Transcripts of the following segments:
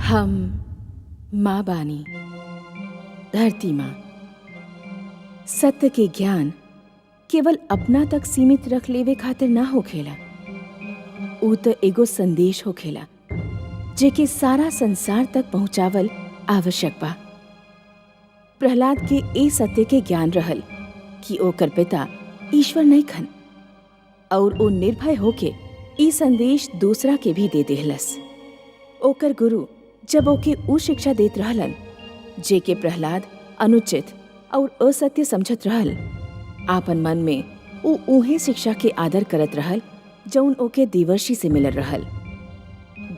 हम माँ बानी, धरती माँ। सत्य के ज्ञान केवल अपना तक सीमित रख लेवे खातिर ना होखेला, ऊ तो एगो संदेश होखेला जेके सारा संसार तक पहुंचावल आवश्यक बा। प्रहलाद के ए सत्य के ज्ञान रहल कि ओकर पिता ईश्वर नहीं खन, और ओ निर्भय होके ई संदेश दूसरा के भी दे देहलस। ओकर गुरु जब ओके ऊ शिक्षा देत रहलन जेके प्रहलाद अनुचित और असत्य समझत रहल, आपन मन में ऊ उहे शिक्षा के आदर करत रहल जौन ओके देवर्षि से मिलल रहल।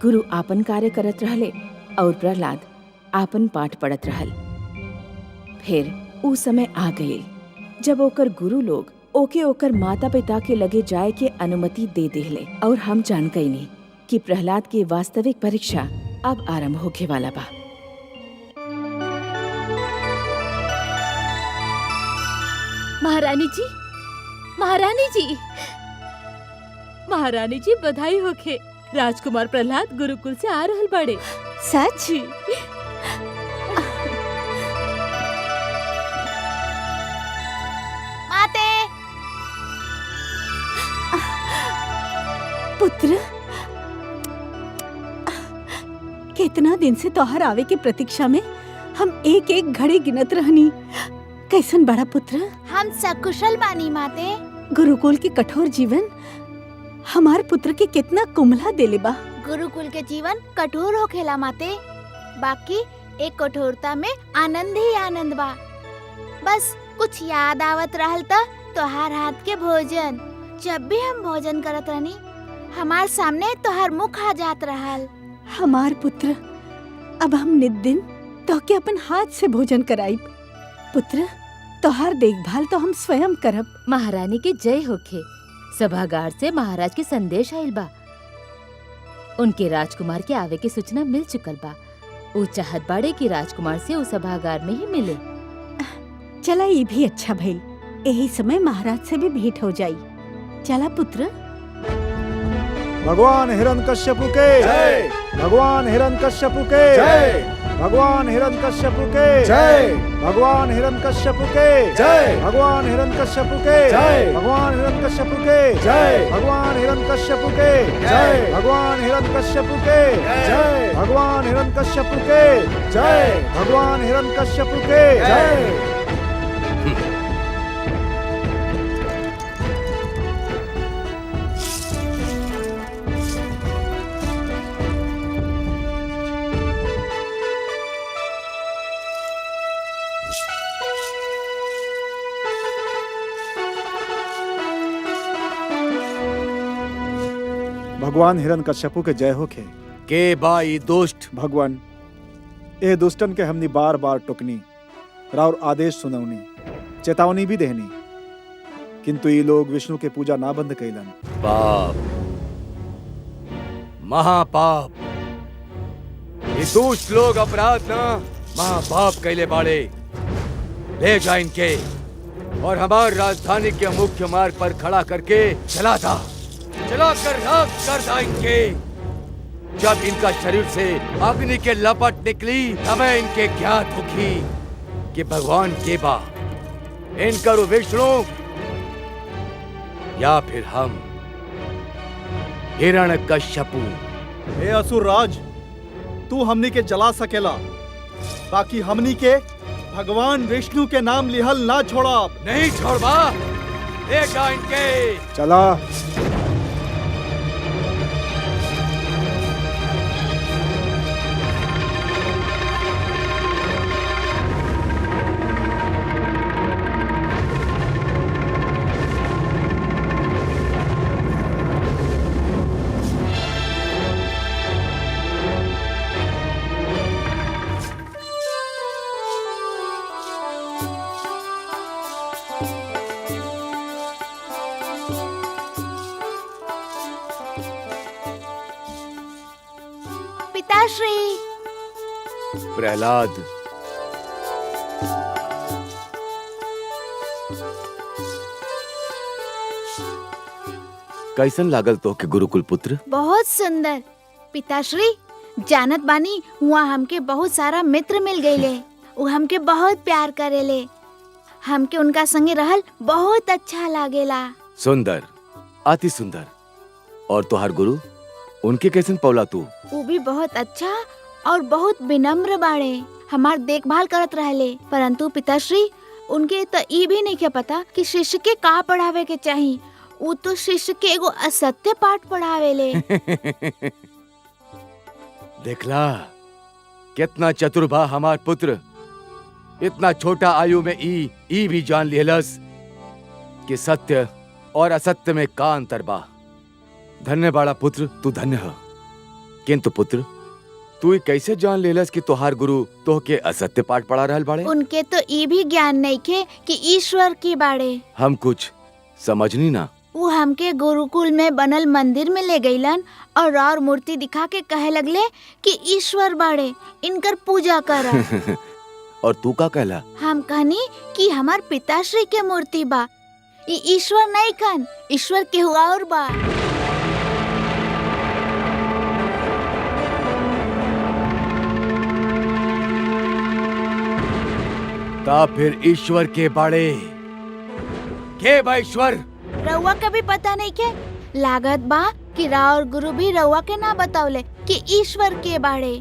गुरु आपन कार्य करत रहले और प्रहलाद आपन पाठ पढ़त रहल। फिर ऊ समय आ गईल जब ओकर गुरु लोग ओके ओकर माता पिता के लगे जाए के अनुमति दे देहले, और हम जान गईनी कि प्रहलाद की वास्तविक परीक्षा अब आरंभ होके वाला बा। महारानी जी, महारानी जी, महारानी जी, बधाई होखे। राजकुमार प्रहलाद गुरुकुल से आ रहल बड़े। सच? माते पुत्र, कितना दिन से तोहर आवे के प्रतीक्षा में हम एक एक घड़ी गिनत रहनी। कैसन बड़ा पुत्र? हम सकुशल बानी माते। गुरुकुल के कठोर जीवन हमार पुत्र के कितना कुमला देले बा। गुरुकुल के जीवन कठोर होखेला माते, बाकी एक कठोरता में आनंद ही आनंद बा। बस कुछ याद आवत रहल त तोहार हाथ के भोजन। जब भी हम भोजन करत रहनी, हमार सामने तोहार मुख आ जात रहल। हमार पुत्र, अब हम नित दिन तोहके अपन हाथ से भोजन कराइब। पुत्र, तोहार देखभाल तो हम स्वयं करब। महारानी के जय होखे। सभागार से महाराज के संदेश आइल बा। उनके राजकुमार के आवे के सूचना मिल चुकल बा। वो चाहत बाड़े कि राजकुमार से उस सभागार में ही मिले। चला, ये भी अच्छा भइल। यही समय महाराज से भी भेंट हो जाई। चला पुत्र। भगवान हिरण्यकश्यप के जय। भगवान हिरण्यकश्यप के जय। भगवान हिरण्यकश्यप के जय। भगवान हिरण्यकश्यप के जय। भगवान हिरण्यकश्यप के जय। भगवान हिरण्यकश्यप के जय। भगवान हिरण्यकश्यप के जय। भगवान हिरण्यकश्यप के जय। भगवान हिरण्यकश्यप के जय। भगवान हिरण्यकश्यप के जय। भगवान हिरण्यकश्यप के जय होखे। के बाई दुष्ट भगवान, ए दुष्टन के हमनी बार बार टोकनी, राउर आदेश सुनौनी, चेतावनी भी देहनी, किंतु ये लोग विष्णु के पूजा ना बंद कैलन। पाप, महापाप। ये दुष्ट लोग अपराध ना महापाप कैले बाड़े। ले जा इनके और हमार राजधानी के मुख्य मार्ग पर खड़ा करके चलाकर राख कर दा इनके। जब इनका शरीर से अग्नि के लपट निकली, हमें इनके ज्ञात होगी कि भगवान के बा इनकर विष्णु या फिर हम हिरण्यकश्यपु। हे असुर राज, तू हमनी के जला सकेला, बाकी हमनी के भगवान विष्णु के नाम लिहल ना छोड़ा। नहीं छोड़बा। ले जा इनके। चला। पिताश्री। प्रहलाद, कैसन लागल तो के गुरुकुल पुत्र? बहुत सुंदर। पिताश्री, जानत बानी हुआ हमके बहुत सारा मित्र मिल गईले। वो हमके बहुत प्यार करेले। हमके उनका संगे रहल बहुत अच्छा लागेला। सुंदर, अति सुंदर। और तुहार गुरु उनके कैसन पौला तू? वो भी बहुत अच्छा और बहुत विनम्र बाड़े। हमार देखभाल करत रहले। परंतु पिताश्री उनके तो ये भी नहीं क्या पता कि शिष्य के का पढ़ावे के चाहिए। वो तो शिष्य के एगो असत्य पाठ पढ़ावेले। देखला कितना चतुर बा हमार पुत्र। इतना छोटा आयु में ई भी जान लिहलस कि सत्य और असत्य में का अंतर बा। धन्य बाड़ा पुत्र, तू धन्य है। किंतु पुत्र, तू ये कैसे जान लेलस कि तोहार गुरु तोहके असत्य पाठ पढ़ा रहल बाड़े? उनके तो ये भी ज्ञान नहीं खे कि ईश्वर के बाड़े। हम कुछ समझनी ना। वो हमके गुरुकुल में बनल मंदिर में ले गईलन और मूर्ति दिखा के कहे लगले कि ईश्वर बाड़े, इनकर पूजा करा। और तू का कहला? हम कहनी कि हमार पिताश्री के मूर्ति बा, ये ईश्वर नहीं खन, ईश्वर के हुआ और बा। ता फिर ईश्वर के बाड़े के बा ईश्वर? रउआ का भी पता नहीं के? लागत बा कि राव गुरु भी रउआ के ना बतावले कि ईश्वर के बाड़े।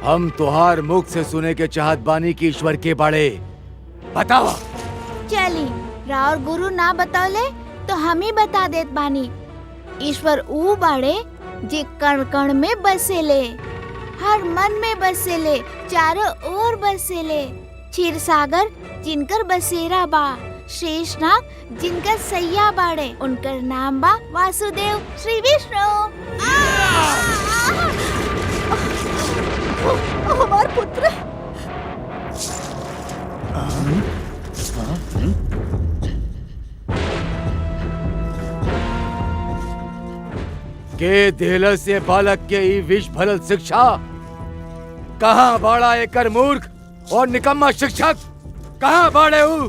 हम तुहार मुख से सुने के चाहत बानी कि ईश्वर के बाड़े बतावा। चली, राव गुरु ना बतावले तो हम ही बता देत बानी। ईश्वर ऊ बाड़े जे कण कण में बसेले, हर मन में बसेले, चारों ओर बसेले। क्षीर सागर जिनकर बसेरा बा, शेषनाग जिनकर सैया बाड़े, उनकर नाम बा वासुदेव श्री विष्णु। हमार पुत्र के देहल से बालक के ई विष भरल शिक्षा। कहाँ बाड़ा एकर मूर्ख और निकम्मा शिक्षक? कहाँ बाड़े ऊ?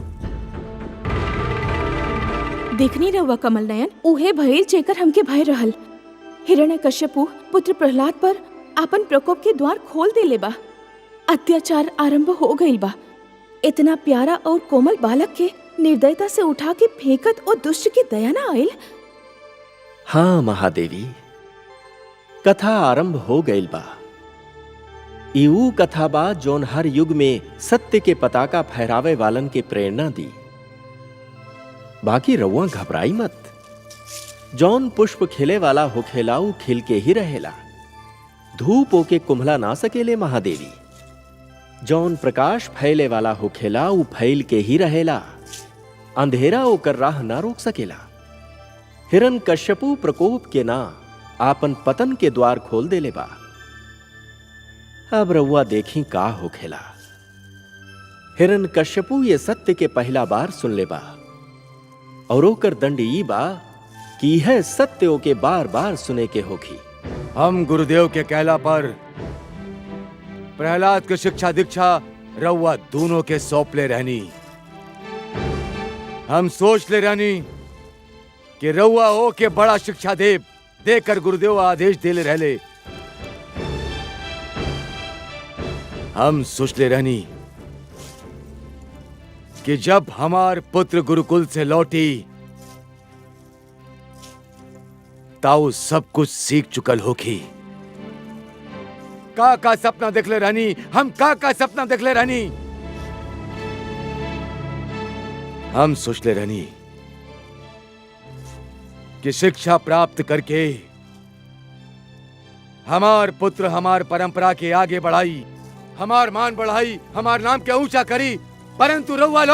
देखनी रहुआ कमल नयन, उहे भइल जेकर हमके भय रहल। हिरण्यकश्यपु पुत्र प्रहलाद पर आपन प्रकोप के द्वार खोल देले बा। अत्याचार आरंभ हो गईल बा। इतना प्यारा और कोमल बालक के निर्दयता से उठा के फेंकत और दुष्ट की दया ना आयल। हाँ महादेवी, कथा आरंभ हो गईल बा। इऊ कथा बा जौन हर युग में सत्य के पताका फहरावे वालन के प्रेरणा दी। बाकी रउआ घबराई मत। जौन पुष्प खिले वाला होखेला ऊ खिल के ही रहेला। धूप ओके कुम्हला ना सकेले महादेवी। जौन प्रकाश फैले वाला होखेला ऊ फैल के ही रहेला। अंधेरा ओकर राह ना रोक सकेला। हिरण्यकश्यपु प्रकोप के ना आपन पतन के द्वार खोल देले बा। अब रउआ देखी का होखेला। हिरण्यकश्यपु ये सत्य के पहला बार सुन ले बा और ओकर दंड ई बा कि है सत्य के बार बार सुने के होखी। हम गुरुदेव के कहला पर प्रहलाद की शिक्षा दीक्षा रउआ दोनों के सौंप ले रहनी। हम सोच ले रहनी कि रउआ हो के बड़ा शिक्षा देकर गुरुदेव आदेश दे ले रहले। हम सोच ले रहनी कि जब हमार पुत्र गुरुकुल से लौटी ताऊ सब कुछ सीख चुकल होखी। का सपना देख ले रहनी, हम का सपना देख ले रहनी। हम सोच ले रहनी कि शिक्षा प्राप्त करके हमार पुत्र हमार परंपरा के आगे बढ़ाई, हमार मान बढ़ाई, हमार नाम के ऊंचा करी। परंतु रउआ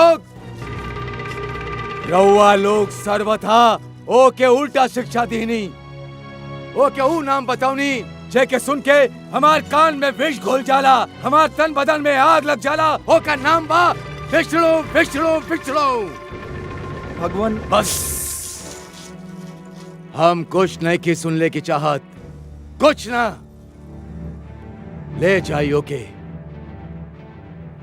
लोग सर्वथा ओ के उल्टा शिक्षा दीनी। ओ के ऊ नाम बताऊनी जे के सुन के हमार कान में विष घुल जाला, हमार तन बदन में आग लग जाला। ओ का नाम बा विष्णु विष्णु विष्णु। भगवान बस हम कुछ नहीं की सुन ले की चाहत, कुछ ना। ले जाइयो के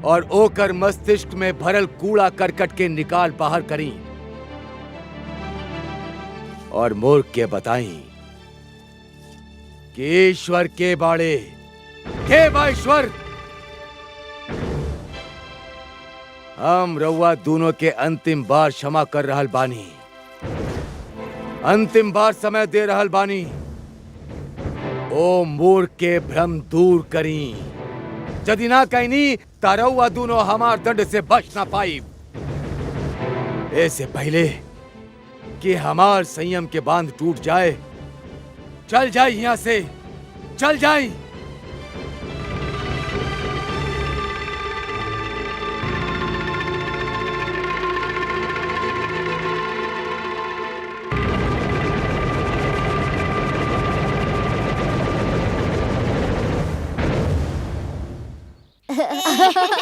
और ओकर मस्तिष्क में भरल कूड़ा करकट के निकाल बाहर करी और मूर्ख के बताई कि ईश्वर के बाड़े के बा ईश्वर। हम रउआ दोनों के अंतिम बार क्षमा कर रहल बानी, अंतिम बार समय दे रहल बानी। ओ मूर्ख के भ्रम दूर करी, यदि ना कहनी तारउआ दोनों हमार दंड से बच ना पाई। ऐसे पहले कि हमार संयम के बांध टूट जाए, चल जाए यहां से, चल जाए।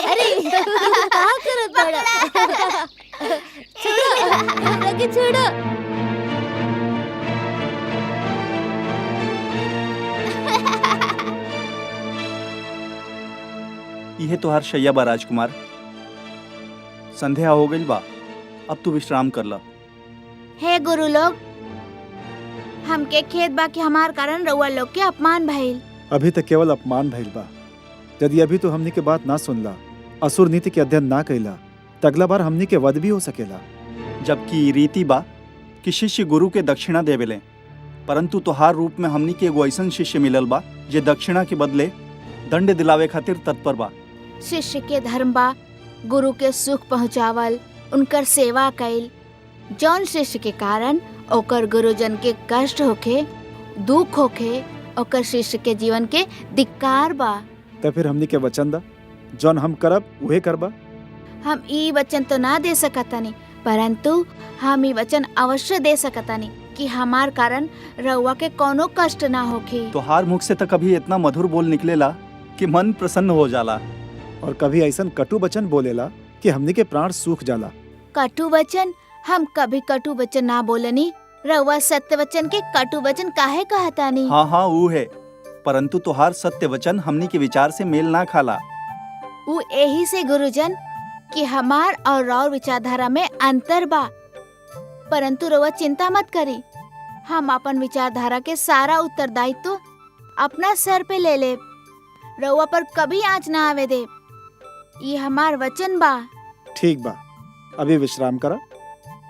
अरे का करत बड़ा? छोड़ो, हमरा के छोड़ो। यह तोहार शैया बा राजकुमार। संध्या हो गई बा, अब तू विश्राम कर ला। हे गुरु लोग, हमके खेत बा कि हमार कारण रउआ लोग के अपमान भइल। अभी तक केवल अपमान भइल बा। यदि अभी तो हमनी के बात ना सुनला, असुर नीति के अध्ययन ना कैला, त अगला बार हमनी के वध भी हो सकेला। जबकि रीति बा कि शिष्य गुरु के दक्षिणा देवेले, परंतु तोहार रूप में हमनी के एगो ऐसन शिष्य मिलल बा जे दक्षिणा के बदले दंड दिलावे खातिर तत्पर बा। शिष्य के धर्म बा गुरु के सुख पहुँचावल, उनकर सेवा कैल। जौन शिष्य के कारण ओकर गुरुजन के कष्ट होखे, दुख होखे, ओकर शिष्य के जीवन के धिक्कार बा। त फिर हमनी के वचन दा, जौन हम करब उहे करबा। हम ई वचन तो ना दे सकतानी, परंतु हम ई वचन अवश्य दे सकतानी कि हमार कारण रउआ के कोनो कष्ट ना होखे। तोहार मुख से तो कभी इतना मधुर बोल निकलेला कि मन प्रसन्न हो जाला, और कभी ऐसन कटु वचन बोलेला कि हमनी के प्राण सूख जाला। कटु वचन? हम कभी कटु वचन ना बोलनी। रउआ सत्य वचन के कटु वचन काहे कहतानी? हाँ हाँ वो है, परंतु तोहार सत्य वचन हमनी के विचार से मेल ना खाला। वो यही से गुरुजन कि हमार और राउर विचारधारा में अंतर बा। परंतु रउआ चिंता मत करी, हम अपन विचारधारा के सारा उत्तरदायित्व अपना सर पे ले ले। रउआ पर कभी आँच ना आवे दे, ये हमार वचन बा। ठीक बा, अभी विश्राम करा।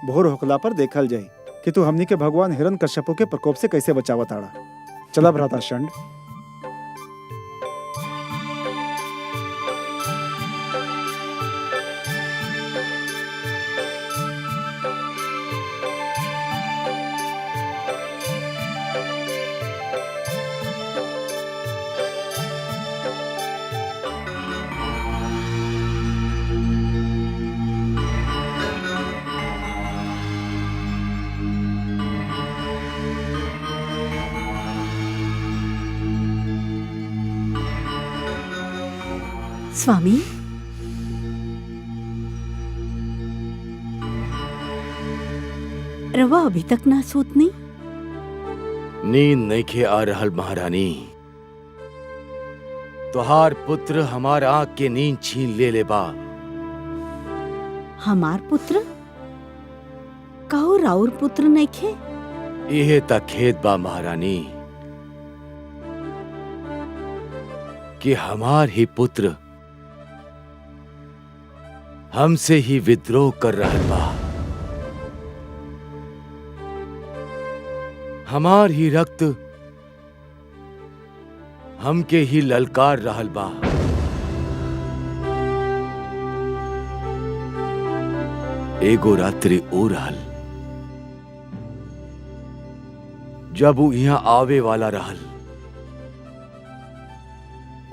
भोर होखला पर देखल जाई कि तू हमनी के भगवान हिरण्यकश्यपु के प्रकोप से कैसे बचावत आड़ा। चला भ्राता षंड। स्वामी, रवा अभी तक ना सूतनी? नींद नइखे आ रहल महारानी। तोहार पुत्र हमार आँख के नींद छीन ले बा। हमार पुत्र? कहो राउर पुत्र नइखे? इहे तक खेत बा महारानी कि हमार ही पुत्र हमसे ही विद्रोह कर रहल बा। हमार ही रक्त हमके ही ललकार रहल बा। एगो रात्रि ओ रहल जब वो यहाँ आवे वाला रहल।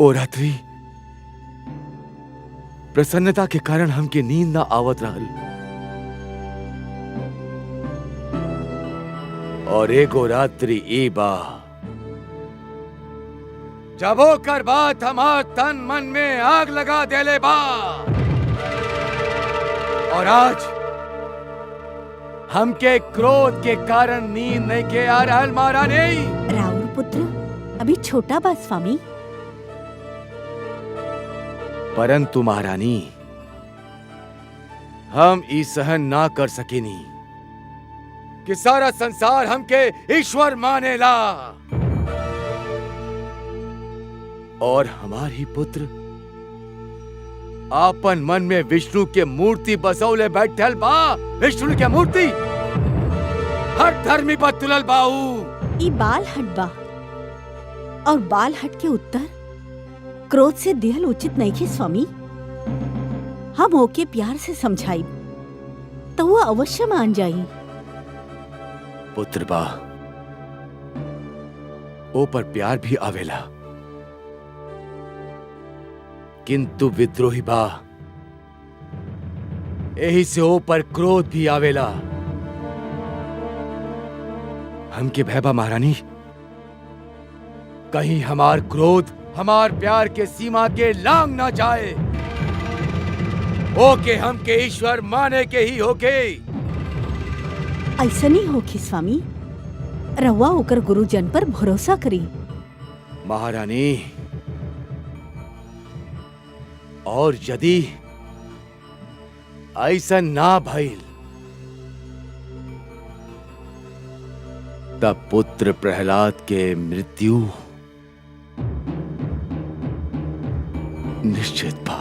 ओ रात्रि प्रसन्नता के कारण हमके नींद ना आवत रहल, और एगो रात्रि ई बा जब ओकर बात हमार तन मन में आग लगा देले बा। और आज हमके क्रोध के कारण नींद नहीं के आ रहल महारानी। राउर पुत्र अभी छोटा बा स्वामी। परंतु महारानी हम ई सहन ना कर सकेनी कि सारा संसार हमके ईश्वर मानेला। और हमारी पुत्र आपन मन में विष्णु के मूर्ति बसौले बैठल बा। विष्णु के मूर्ति हर धर्मी पर तुलल बाऊ। ई बाल हट बा और बाल हट के उत्तर क्रोध से दिहल उचित नहीं खे स्वामी। हम ओके प्यार से समझाई तो वो अवश्य मान जाई। पुत्र बा ओ पर प्यार भी आवेला, किंतु विद्रोही बा यही से ओ पर क्रोध भी आवेला। हमके भैबा महारानी, कहीं हमार क्रोध हमार प्यार के सीमा के लांग ना जाए। ओके हमके ईश्वर माने के ही होके। ऐसा नहीं होखी स्वामी, रहुआ होकर गुरुजन पर भरोसा करी। महारानी, और यदि ऐसा ना भइल तब पुत्र प्रहलाद के मृत्यु निश्चित बा,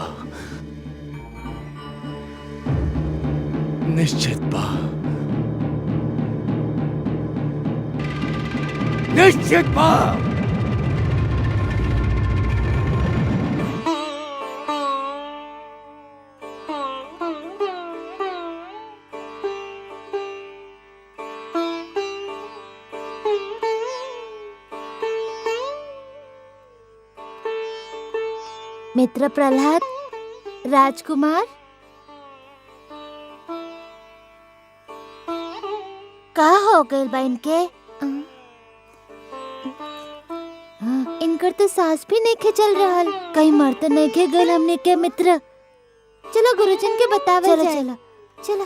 निश्चित बा, निश्चित बा। मित्र प्रहलाद, राजकुमार, का हो गइल बा इनके? इनकर तो सांस भी नहीं खे चल रहल। कहीं मर तो नहीं खे गइल हमने के मित्र? चलो गुरुजन के बतावे जाए। चलो चलो।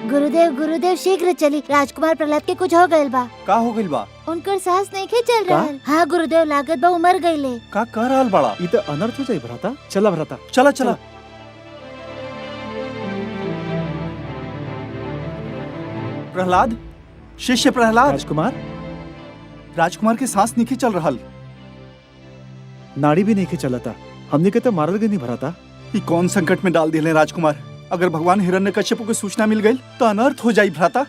गुरुदेव गुरुदेव शीघ्र चली, राजकुमार प्रहलाद के कुछ हो गइल बा। का हो गइल बा? उनकर सांस नहीं खे चल का? रहल। हाँ गुरुदेव, लागत बा उमर गइले। का कर रहल बड़ा? ई तो अनर्थ हो जाई भ्राता। चला भ्राता, चला चला। प्रहलाद, शिष्य प्रहलाद। राजकुमार, राजकुमार के सांस नहीं चल रहल। नाड़ी भी नहीं के चलता। हमने के तो मारल गई नहीं भ्राता। ये कौन संकट में डाल दिले राजकुमार? अगर भगवान हिरण्यकश्यप को सूचना मिल गई तो अनर्थ हो जाई भ्राता।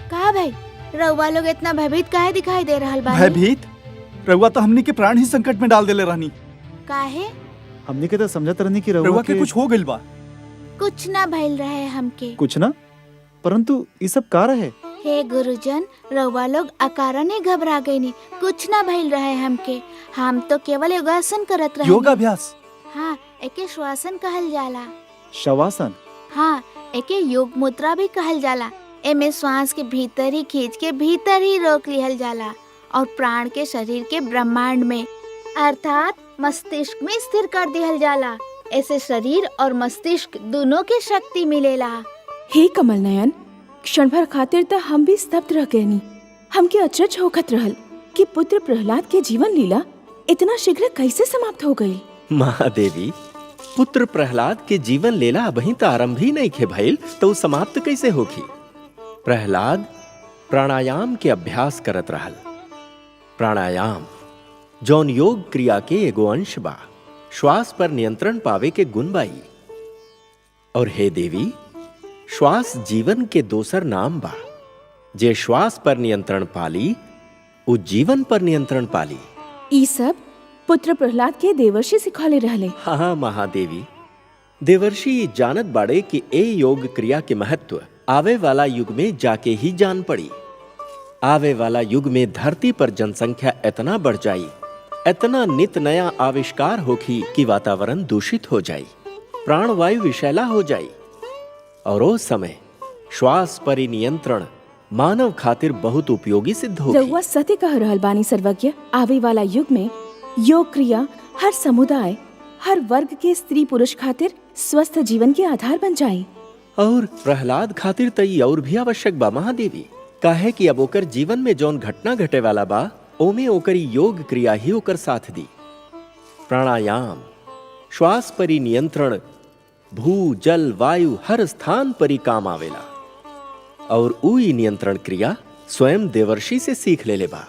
का भाई, रउआ लोग इतना भयभीत काहे दिखाई दे रहल बा? भयभीत? रउआ तो हमने के प्राण ही संकट में डाल दिले रहनी। काहे? हमने के तो समझत रहनी कि रउआ के कुछ हो गइल बा। कुछ ना भइल रहे हमके। कुछ ना, परंतु ये सब का रहे? हे गुरुजन, रउआ लोग अकारण ही घबरा गईनी। कुछ ना भइल रहे हमके। हम तो केवल योगासन करत रहे। योगाभ्यास? हाँ, एके श्वासन कहल जाला। शवासन? हाँ, एके योग मुद्रा भी कहल जाला। एमे श्वास के भीतर ही खींच के भीतर ही रोक लिहल जाला और प्राण के शरीर के ब्रह्मांड में अर्थात मस्तिष्क में स्थिर कर दिहल जाला। ऐसे शरीर और मस्तिष्क दोनों के शक्ति मिलेला। हे कमल नयन, क्षण भर खातिर तो हम भी स्तब्ध रह गए। हमके अचरज होखत रहल कि पुत्र प्रहलाद के जीवन लीला इतना शीघ्र कैसे समाप्त हो गई। महादेवी, पुत्र प्रहलाद के जीवन लीला अभी तो आरंभ ही नहीं खे भइल तो समाप्त कैसे होगी? प्रहलाद प्राणायाम के अभ्यास करत रहल। प्राणायाम जौन योग क्रिया के एगो अंश बा, श्वास पर नियंत्रण पावे के गुण बाई। और हे देवी, श्वास जीवन के दोसर नाम बा। जे श्वास पर नियंत्रण पाली उ जीवन पर नियंत्रण पाली। ई सब पुत्र प्रहलाद के देवर्षि सिखौले रहले। हाँ महादेवी, देवर्षि जानत बाड़े कि ए योग क्रिया के महत्व आवे वाला युग में जाके ही जान पड़ी। आवे वाला युग में धरती पर जनसंख्या इतना बढ़ जाई, इतना नित नया आविष्कार होखी कि वातावरण दूषित हो जाई, प्राणवायु विषैला हो जाई। और उस समय श्वास पर ही नियंत्रण मानव खातिर बहुत उपयोगी सिद्ध होगी। रउआ सत्य कह रहल बानी सर्वज्ञ। आवे वाला युग में योग क्रिया हर समुदाय, हर वर्ग के स्त्री पुरुष खातिर स्वस्थ जीवन के आधार बन जाई। और प्रहलाद खातिर तई और भी आवश्यक बा महादेवी, काहे कि अब ओकर जीवन में जौन घटना घटे वाला बा ओमे ओकर योग क्रिया ही ओकर साथ दी। प्राणायाम, श्वास परी नियंत्रण भू जल वायु हर स्थान परी काम आवेला और उई नियंत्रण क्रिया स्वयं देवर्षि से सीख ले बा।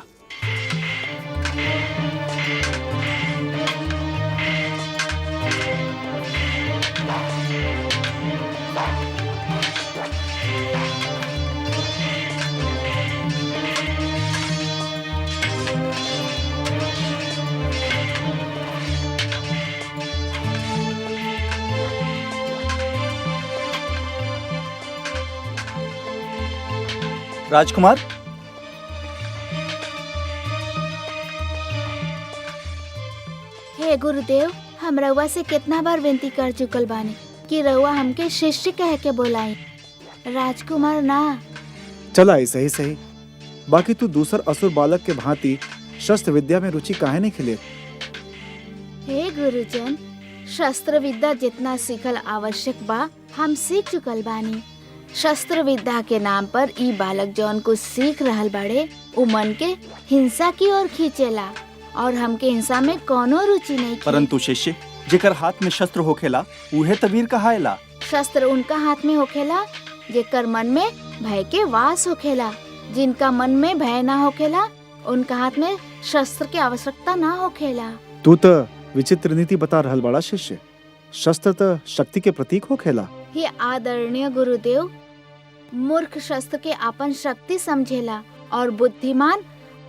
राजकुमार, हे गुरुदेव, हम रउआ से कितना बार विनती कर चुकल बानी कि रउआ हमके शिष्य कह के बोलाई, राजकुमार ना। चला ऐसे ही सही। बाकी तू दूसर असुर बालक के भांति शस्त्र विद्या में रुचि काहे नहीं खिले? हे गुरुजन, शस्त्र विद्या जितना सीखल आवश्यक बा हम सीख चुकल बानी। शस्त्र विद्या के नाम पर ई बालक जौन कुछ सीख रहल बाड़े उ मन के हिंसा की ओर खींचेला और हमके हिंसा में कोनो रुचि नहीं। परंतु शिष्य जेकर हाथ में शस्त्र होखेला उहे तबीर कहाएला। शस्त्र उनका हाथ में होखेला जेकर मन में भय के वास होखेला। जिनका मन में भय ना होखेला उनका हाथ में शस्त्र की आवश्यकता ना होखेला। तू तो विचित्र नीति बता रहल बड़ा शिष्य। शस्त्र तो शक्ति के प्रतीक होखेला। हे आदरणीय गुरुदेव, मूर्ख शस्त्र के आपन शक्ति समझेला और बुद्धिमान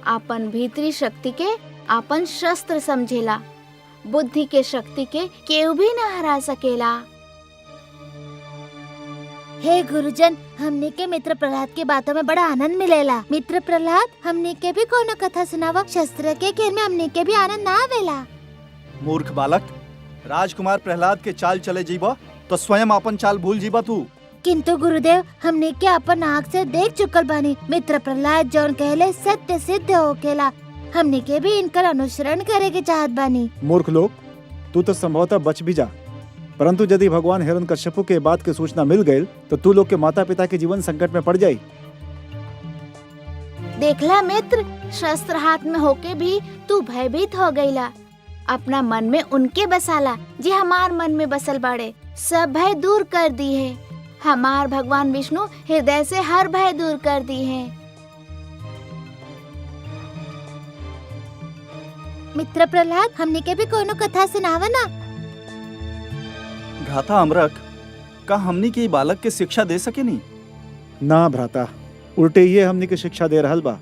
आपन भीतरी शक्ति के आपन शस्त्र समझेला। बुद्धि के शक्ति के केहू भी न हरा सकेला। हे गुरुजन, हमने के मित्र प्रहलाद के बातों में बड़ा आनंद मिलेला। मित्र प्रहलाद, हमने के भी कोनो कथा सुनावा। शस्त्र के खेल में हमने के भी आनंद ना आवेला। मूर्ख बालक, राजकुमार प्रहलाद के चाल चले जीबा तो स्वयं अपन चाल भूल जीबा तू। किंतु गुरुदेव, हमने के अपन आँख से देख चुकल बानी। मित्र प्रहलाद जौन कहले सत्य सिद्ध होखेला। हमने के भी इनकर अनुसरण करे के चाहत बानी। मूर्ख लोग, तू तो संभवतः बच भी जा, परंतु यदि भगवान हिरण्यकश्यपु के बात की सूचना मिल गई तो तू लोग के माता पिता के जीवन संकट में पड़ जाई। देखला मित्र, शस्त्र हाथ में होके भी तू भयभीत हो गईला। अपना मन में उनके बसाला जी हमार मन में बसल बाड़े। सब भय दूर कर दी है। हमार भगवान विष्णु हृदय से हर भय दूर कर दी है। मित्र प्रहलाद, हमने के भी कोनो कथा सुनावा ना। भ्राता अमरक, का हमनी के बालक के शिक्षा दे सके नी? ना भ्राता, उल्टे ये हमनी के शिक्षा दे रहल बा।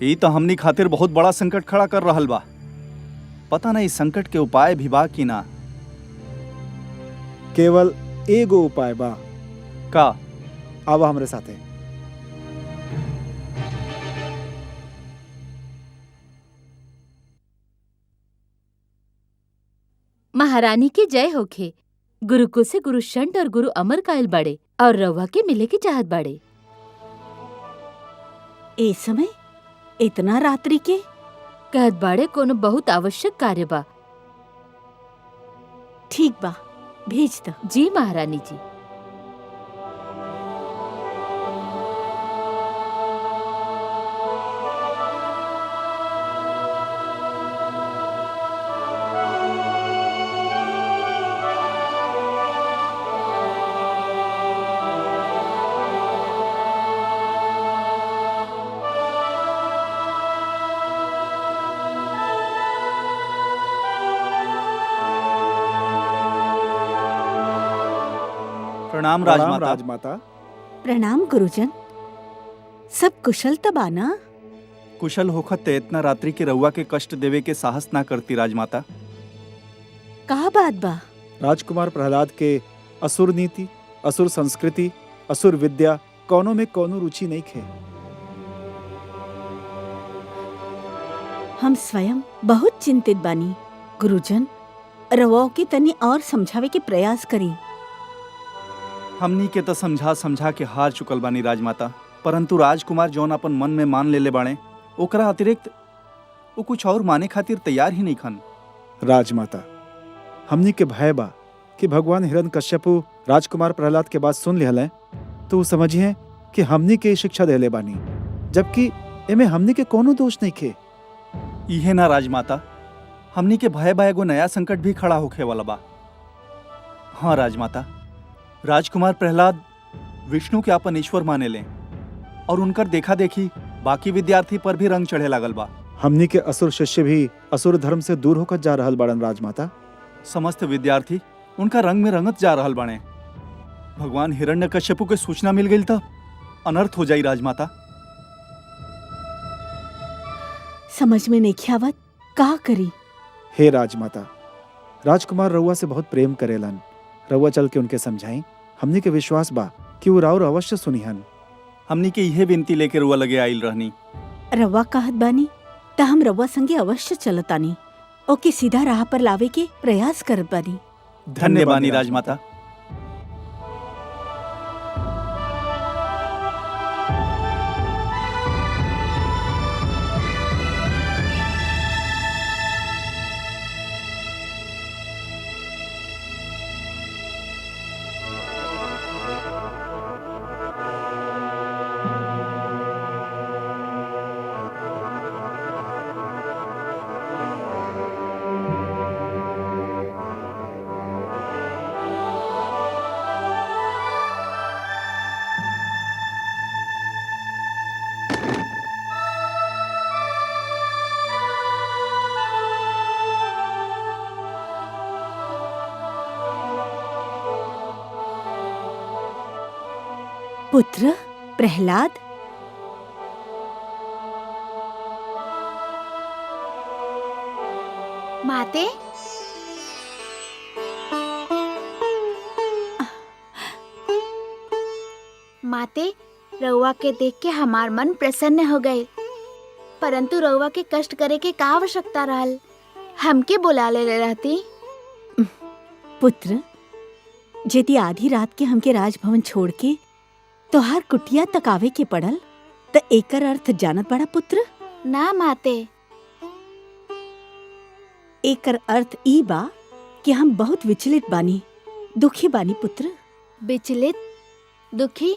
ई तो हमनी खातिर बहुत बड़ा संकट खड़ा कर रहल बा। पता नहीं संकट के उपाय भी बा कि ना। केवल एगो उपाय बा। का? आवा हमरे साथे। महारानी की जय होखे। गुरुकुल से गुरु शंट और गुरु अमर कायल बाड़े और रवा के मिले की चाहत बाड़े। ए समय इतना रात्रि के कहत बाड़े कोनो बहुत आवश्यक कार्य बा। ठीक बा, भेज द। जी महारानी जी। प्रणाम प्रणाम राजमाता। राजमाता। प्रणाम गुरुजन। सब कुशल तब आना? कुशल होखत ते इतना रात्रि के रउआ के कष्ट देवे के साहस ना करती राजमाता। का बात बा? राजकुमार प्रहलाद के असुर नीति, असुर संस्कृति, असुर विद्या कौनों में कौनो रुचि नहीं खे। हम स्वयं बहुत चिंतित बानी। गुरुजन, रवाओ के तनी और समझावे के प्रयास करी। हमनी के तो समझा समझा के हार चुकल बानी राजमाता। परंतु राजकुमार जौन अपन मन में मान लेले बाड़े ओकरा अतिरिक्त वो कुछ और माने खातिर तैयार ही नहीं खन। राजमाता, हमनी के भय बा कि भगवान हिरण्यकश्यपु राजकुमार प्रहलाद के बात सुन लिहल है तो वो समझिए कि हमनी के शिक्षा देले बानी, जबकि एमे हमनी के कोनो दोष नहीं खे। इहे ना राजमाता, हमनी के भय बा एगो नया संकट भी खड़ा होखे वाला बा। हाँ राजमाता, राजकुमार प्रहलाद विष्णु के अपन ईश्वर माने ले और उनकर देखा देखी बाकी विद्यार्थी पर भी रंग चढ़े लागल बा। हमनी के असुर शिष्य भी असुर धर्म से दूर होकर जा रहल बाड़न राजमाता। समस्त विद्यार्थी उनका रंग में रंगत जा रहल बाड़े। भगवान हिरण्यकश्यपु के सूचना मिल गई तो अनर्थ हो जाई राजमाता। समझ में नहीं आवत का करी। हे राजमाता, राजकुमार रउआ से बहुत प्रेम करेलन, रउआ चल के उनके समझाई। हमनी के विश्वास बा कि वो राउर अवश्य सुनिहन। हमनी के यह विनती लेके रुआ लगे आइल रहनी। रवा कहत बानी त हम रवा संगे अवश्य चलतानी, ओके सीधा राह पर लावे के प्रयास करत बानी। धन्य बानी राजमाता। पुत्र प्रहलाद, माते, माते, रउआ के देख के हमार मन प्रसन्न हो गए, परंतु रउआ के कष्ट करे के का आवश्यकता रहल? हमके बुला ले रहती। पुत्र यदि आधी रात के हमके राजभवन छोड़ के तोहार कुटिया तक आवे के पड़ल त एकर अर्थ जानत बड़ा पुत्र? ना माते, एकर अर्थ ई बा कि हम बहुत विचलित बानी, दुखी बानी पुत्र। विचलित, दुखी,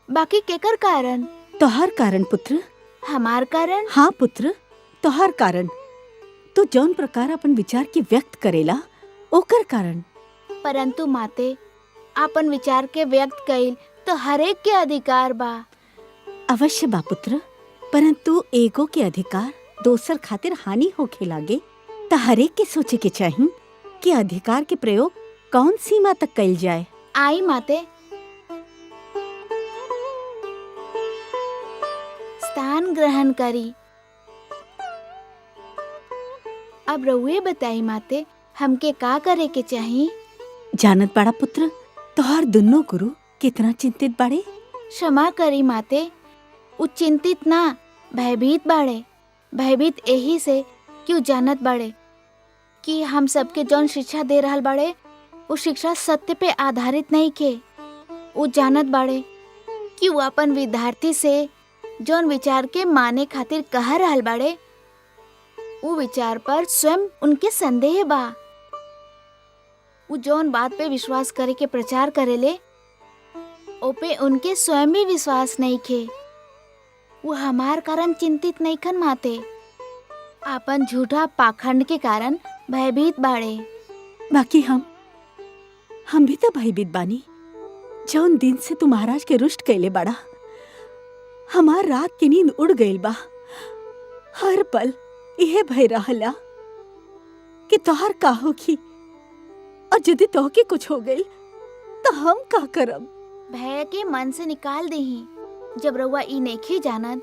बाकी केकर कारण? तोहार कारण पुत्र। हमार कारण? हाँ पुत्र, तोहार कारण। तो जौन प्रकार अपन विचार के व्यक्त करेला ओकर कारण। परंतु माते, अपन विचार के व्यक्त कइल तो हरेक के अधिकार बा। अवश्य बा पुत्र, परंतु एगो के अधिकार दोसर खातिर हानि होखे लागे त हरेक के सोचे के चाहिए कि अधिकार के प्रयोग कौन सीमा तक कइल जाए। आई माते, स्थान ग्रहण करी। अब रउए बताई माते, हमके का करे के चाहिए? जानत बड़ा पुत्र, तोहार दुन्नो गुरु कितना चिंतित बाड़े। क्षमा करी माते, उ चिंतित ना भयभीत बाड़े। भयभीत यही से क्यों जानत बाड़े कि हम सबके जौन शिक्षा दे रहल बाड़े वो शिक्षा सत्य पे आधारित नहीं के। वो जानत बाड़े कि वो अपन विद्यार्थी से जौन विचार के माने खातिर कह रहल बाड़े वो विचार पर स्वयं उनके संदेह बा। वो जौन बात पे विश्वास करे के प्रचार करेले ओपे उनके स्वयं भी विश्वास नहीं खे। वो हमार कारण चिंतित नहीं खन माते, अपन झूठा पाखंड के कारण भयभीत बाड़े। बाकी हम भी तो भयभीत बानी। जौन दिन से तू महाराज के रुष्ट कैले बड़ा, हमार रात की नींद उड़ गईल बा। हर पल यह भय रहला कि तोहार का होगी, और यदि तोहके कुछ हो गईल तो हम का करब? भय के मन से निकाल देही। जब रउआ ई नइखे जानत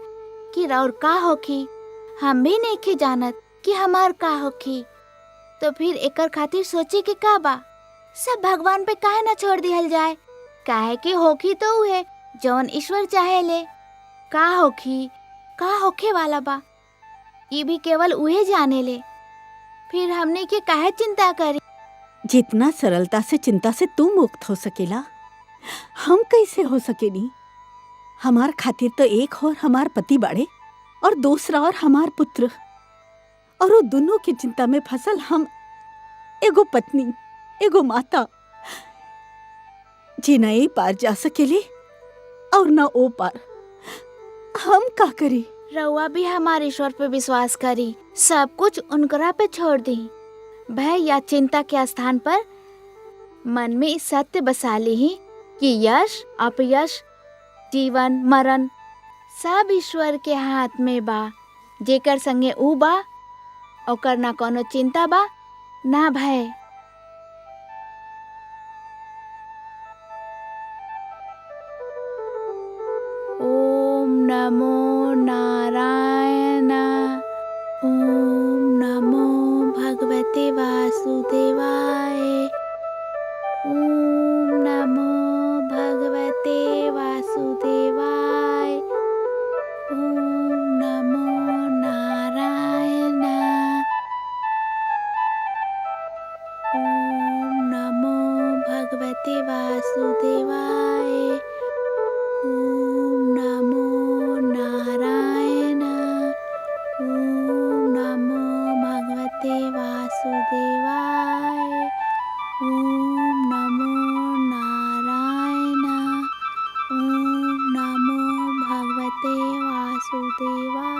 कि राउर का होखी, हम भी नइखे जानत कि हमार का होखी, तो फिर एकर खातिर सोचे के का बा? सब भगवान पे काहे ना छोड़ दिहल जाए? काहे के होखी तो उहे जौन ईश्वर चाहे ले। का होखी, का होखे वाला बा, ये भी केवल उहे जाने ले। फिर हमने के काहे चिंता करी? जितना सरलता से चिंता से तू मुक्त हो सकेला, हम कैसे हो सकेनी? हमार खातिर तो एक और हमार पति बाड़े और दूसरा और हमार पुत्र, और वो दोनों की चिंता में फसल हम एगो पत्नी, एगो माता, जी न ए पार जा सकेले और न ओ पार। हम का करी? रउआ भी हमारे ईश्वर पे विश्वास करी, सब कुछ उनकरा पे छोड़ दी। भय या चिंता के स्थान पर मन में इस सत्य बसा ली ही कि यश अपयश, जीवन मरण सब ईश्वर के हाथ में बा। जेकर संगे ऊ बा ओकर ना कोनो चिंता बा ना भय। ओम नमो नारायण। ओम नमो भगवते वासुदेवाय। ओम नमो भगवते वासुदेवाय। ओम नमो नारायण। ओम नमो भगवते वासुदेवाय। ओम नमो नारायण। ओम नमो भगवते वासुदेवाय। ओम नमो नारायण। ओम नमो भगवते वासुदेवाय।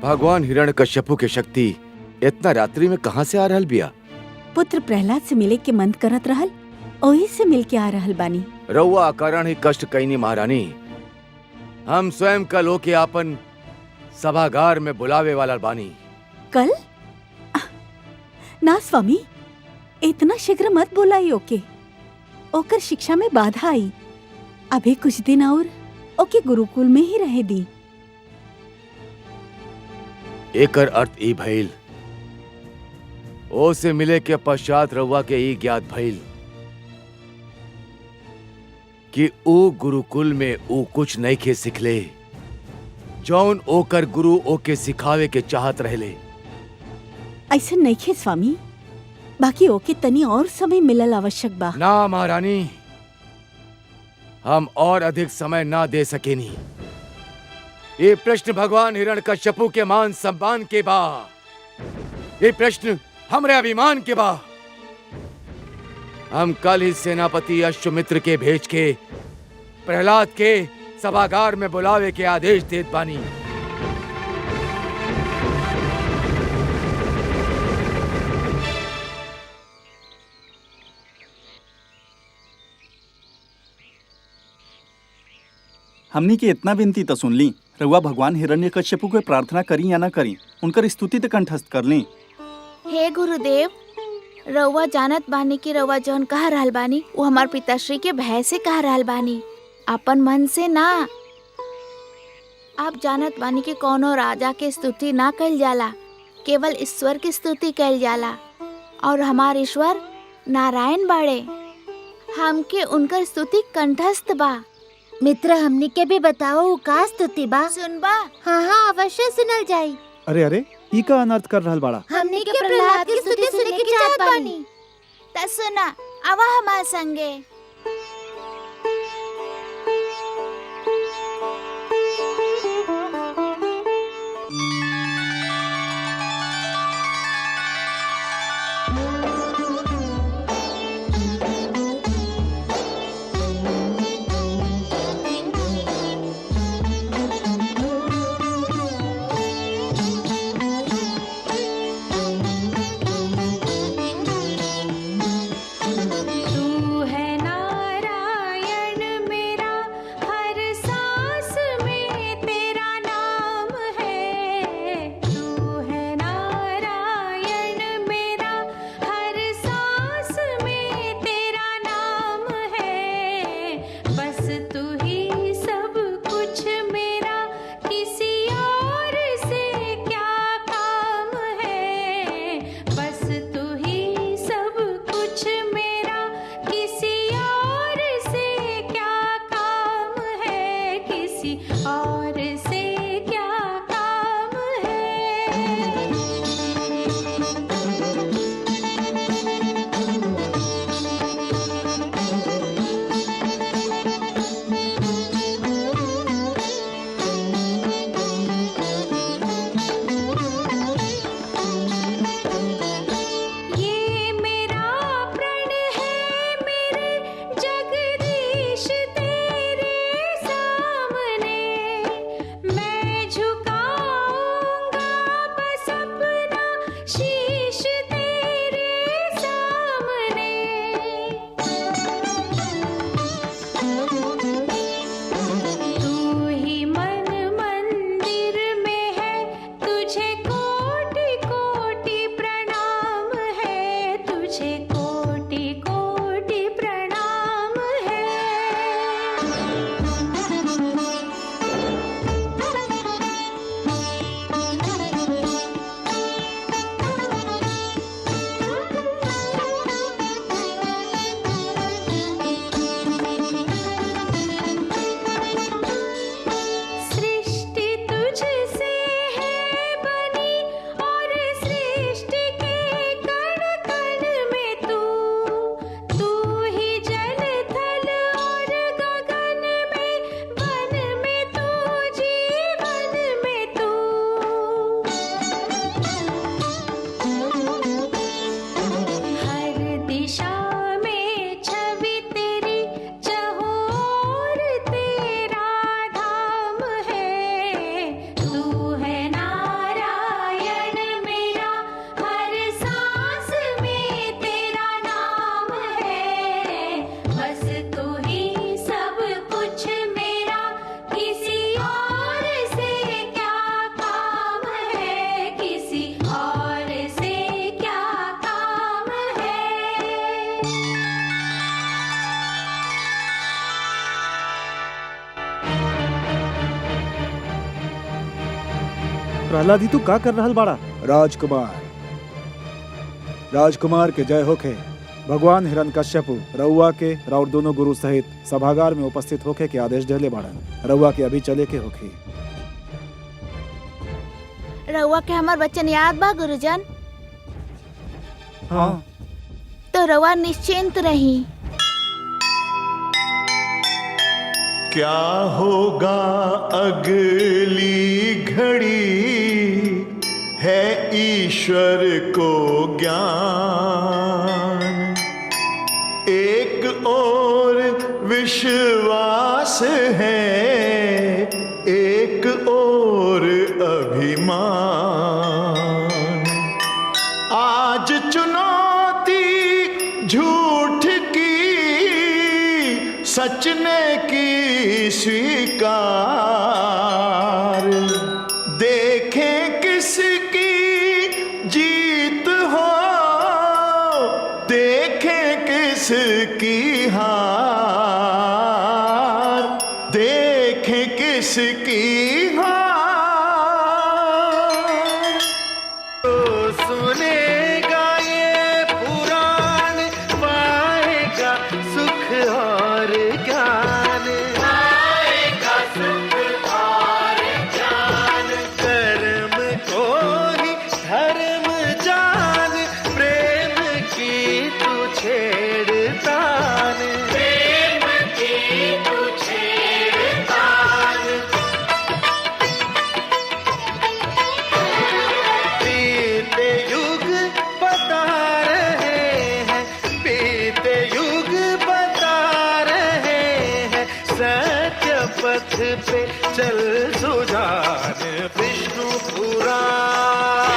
भगवान हिरण्यकश्यपु के शक्ति इतना रात्रि में कहाँ से आ रहल बिया? पुत्र प्रहलाद से मिले के मन करत रहल, ओही से मिल के आ रहल बानी। रउआ कारण ही कष्ट कईनी महारानी। हम स्वयं कल होके आपन सभागार में बुलावे वाला बानी। कल? ना स्वामी, इतना शीघ्र मत बुलाई ओके। ओकर शिक्षा में बाधा आई। अभी कुछ दिन और ओके गुरुकुल में ही रहे दी। एकर अर्थ ई भइल ओ से मिले के पश्चात रउआ के ई ज्ञात भइल कि ओ गुरुकुल में ओ कुछ नइखे सिखले जौन ओकर गुरु ओके सिखावे के चाहत रहले। ऐसा नइखे स्वामी, बाकी ओके तनी और समय मिलल आवश्यक बा। ना महारानी, हम और अधिक समय ना दे सकेनी। ये प्रश्न भगवान हिरण्यकश्यपु के मान सम्मान के बा। ये प्रश्न हमरे अभिमान के बा। हम कल ही सेनापति अश्वमित्र के भेज के प्रहलाद के सभागार में बुलावे के आदेश देत बानी। हमनी के इतना विनती तो सुन ली। रउआ भगवान हिरण्यकश्यपु के प्रार्थना करी या ना करी, उनकर स्तुति तो कंठस्थ कर ली। हे गुरुदेव, रउआ जानत बानी कि रउआ जौन कह रहल बानी वो हमार पिताश्री के भय से कह रहल बानी, अपन मन से ना। आप जानत बानी कि कोनो राजा के स्तुति ना कइल जाला, केवल ईश्वर की स्तुति कइल जाला। और हमार ईश्वर नारायण बाड़े, हमके उनकर स्तुति कंठस्थ बा। मित्र, हमनी के भी बताओ उ का स्तुति बा? सुनबा? हाँ हाँ, अवश्य सुनल जाई। अरे अरे, ई का अनर्थ कर रहल बाड़ा? हमनी के प्रहलाद की स्तुति सुने की चाहत बानी। त सुना, आवा हमार संगे। तू है ना किसी और से क्या काम है। ये मेरा प्रण है मेरे जगदीश तेरे सामने, मैं झुकाऊंगा बस अपना शीश तेरे सामने। तू ही मन मंदिर में है, तुझे कोटि कोटि प्रणाम है, तुझे कोटि कोटि प्रणाम है। सृष्टि तुझसे है बनी और सृष्टि के कण कण में तू ही जल थल और गगन में, वन में तू, जीवन में तू। हर दिशा में छवि तेरी, चहुओर तेरा धाम है। तू है नारायण मेरा, हर सांस में तेरा नाम है। बस तू ही सब कुछ मेरा, किसी और से क्या काम है, किसी और से क्या काम है। प्रहलादी तू का कर रहल बाड़ा? राजकुमार, राजकुमार के जय होखे। भगवान हिरण्यकश्यपु रउआ के और दोनों गुरु सहित सभागार में उपस्थित होके के आदेश देले बाड़न। रउआ के अभी चले के होखी। रउआ के हमार वचन याद बा गुरुजन? हाँ। तो रउआ निश्चिंत रही। क्या होगा अगली घड़ी है ईश्वर को ज्ञान। एक और विश्वास है, एक और अभिमान। आज चुनौती झूठ की, सच ने की स्वीकार। देखें किसकी जीत हो, देखें किसकी हार, देखें किसकी हार। तो सुनेगा ये पुराण, पाएगा सुख और ज्ञान, पाएगा सुख और ज्ञान। कर्म को ही धर्म जान, प्रेम की तू छेड़तान, प्रेम की तू छेड़तान। बीते युग बता रहे हैं, बीते युग बता रहे हैं, सत्य पथ पे चल सुजान। विष्णु पुराण।